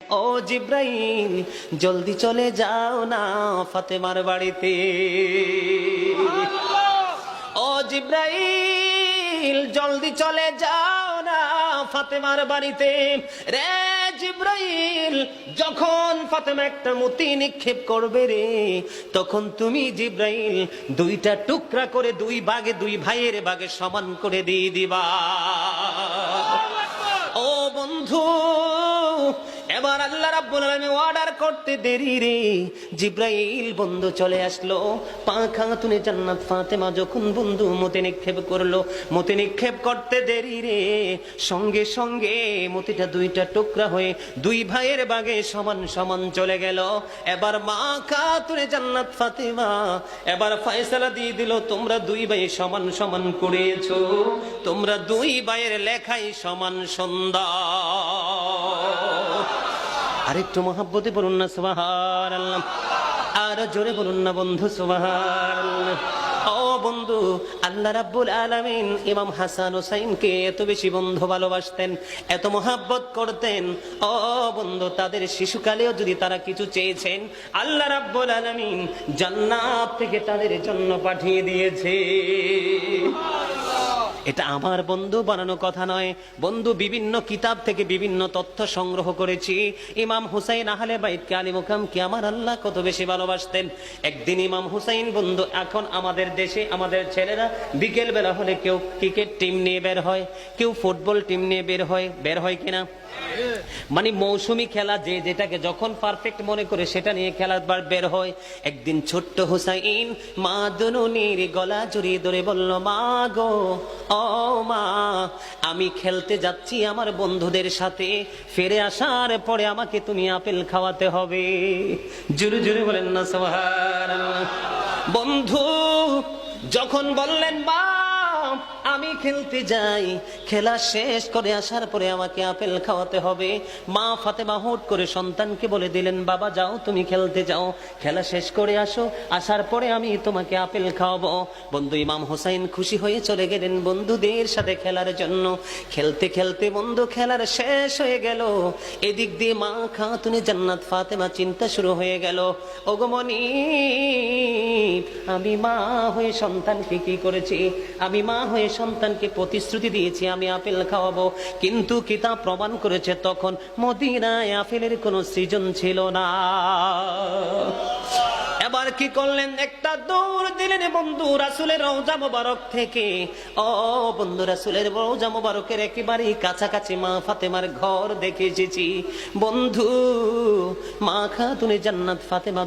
ও জিব্রাইল, জলদি চলে যাও না ফাতেমার বাড়িতে। ও জিব্রাইল, জলদি চলে যাও না ফাতেমার বাড়িতে। রে জিব্রাইল, যখন ফাতেমা একটা মতি নিক্ষেপ করবে রে, তখন তুমি জিব্রাইল দুইটা টুকরা করে দুই ভাগে, দুই ভাইয়ের ভাগে সমান করে দিয়ে দিবা। ও বন্ধু, এবার আল্লাহ রাব্বুল আলামিন অর্ডার করতে দেরি রে, জিব্রাইল বন্ধু চলে আসলো। খাতুনে জান্নাত ফাতেমা যখন বন্ধু মতি নিক্ষেপ করলো, মতি নিক্ষেপ করতে দেরি রে, সঙ্গে সঙ্গে মতিটা দুইটা টুকরা হয়ে দুই ভাইয়ের ভাগে সমান সমান চলে গেল। এবার খাতুনে জান্নাত ফাতেমা এবার ফয়সালা দিয়ে দিল, তোমরা দুই ভাই সমান সমান করেছো, তোমরা দুই ভাইয়ের লেখাই সমান সুন্দর। আরেকটু মহাব্বতে বলুন না সুবহানাল্লাহ, আর জোরে বলুন না বন্ধু সুবহানাল্লাহ। ও বন্ধু, আল্লাহ রাব্বুল আলামিন ইমাম হাসান হুসাইনকে এত বেশি বন্ধু ভালোবাসতেন, এত মহাব্বত করতেন। ও বন্ধু, তাদের শিশুকালেও যদি তারা কিছু চেয়েছেন, আল্লাহ রাব্বুল আলামিন জান্নাত থেকে তাদের জন্য পাঠিয়ে দিয়েছে। এটা আমার বন্ধু বানানো কথা নয়, বন্ধু বিভিন্ন কিতাব থেকে বিভিন্ন তথ্য সংগ্রহ করেছি। ইমাম হুসাইন আহলে বাইতকে আলী মুকামকে আমার আল্লাহ কত বেশি ভালোবাসতেন। একদিন ইমাম হুসাইন বন্ধু, এখন আমাদের দেশে আমাদের ছেলেরা বিকেল বেলা হলে কেউ ক্রিকেট টিম নিয়ে বের হয়, কেউ ফুটবল টিম নিয়ে বের হয় কিনা, মানে মৌসুমী খেলা যে যেটাকে যখন পারফেক্ট মনে করে সেটা নিয়ে খেলার বের হয়। একদিন ছোট্ট হুসাইন মা দুনুনির গলা জড়িয়ে ধরে বলল, মা গো, ও মা, আমি খেলতে যাচ্ছি আমার বন্ধুদের সাথে, ফিরে আসার পরে আমাকে তুমি আপেল খাওয়াতে হবে। জোরে জোরে বলেন না সুবহানাল্লাহ। বন্ধু যখন বললেন, মা আমি খেলতে যাই, খেলা শেষ করে আসার পরে আমাকে আপেল খাওয়াতে হবে, মা ফাতেমা হুট করে সন্তানকে বলে দিলেন, বাবা যাও তুমি খেলতে যাও, খেলা শেষ করে আসো, আসার পরে আমি তোমাকে আপেল খাওয়াবো। বন্ধু ইমাম হুসাইন খুশি হয়ে চলে গেলেন বন্ধুদের সাথে খেলার জন্য। খেলতে খেলতে বন্ধু খেলার শেষ হয়ে গেল, এদিক দিয়ে মা খাতুনে জান্নাত ফাতেমা চিন্তা শুরু হয়ে গেল, ওগো মনি, আমি মা হয়ে সন্তানকে কি করেছি, আমি মা হয়ে সন্তানকে প্রতিশ্রুতি দিয়েছি আমি আপেল খাওয়াবো, কিন্তু কিতাব প্রমাণ করেছে তখন মদিনায় আপেলের কোনো সৃজন ছিল না। এবার কি করলেন, একটা দৌড় দিলেন বন্ধু রাসূলের রওজা মোবারক থেকে। ও বন্ধু, রাসূলের রওজা মোবারকের একেবারেই কাছাকাছি মা ফাতেমার ঘর দেখে এসেছি। বন্ধু মা খাতুনে জান্নাত ফাতেমা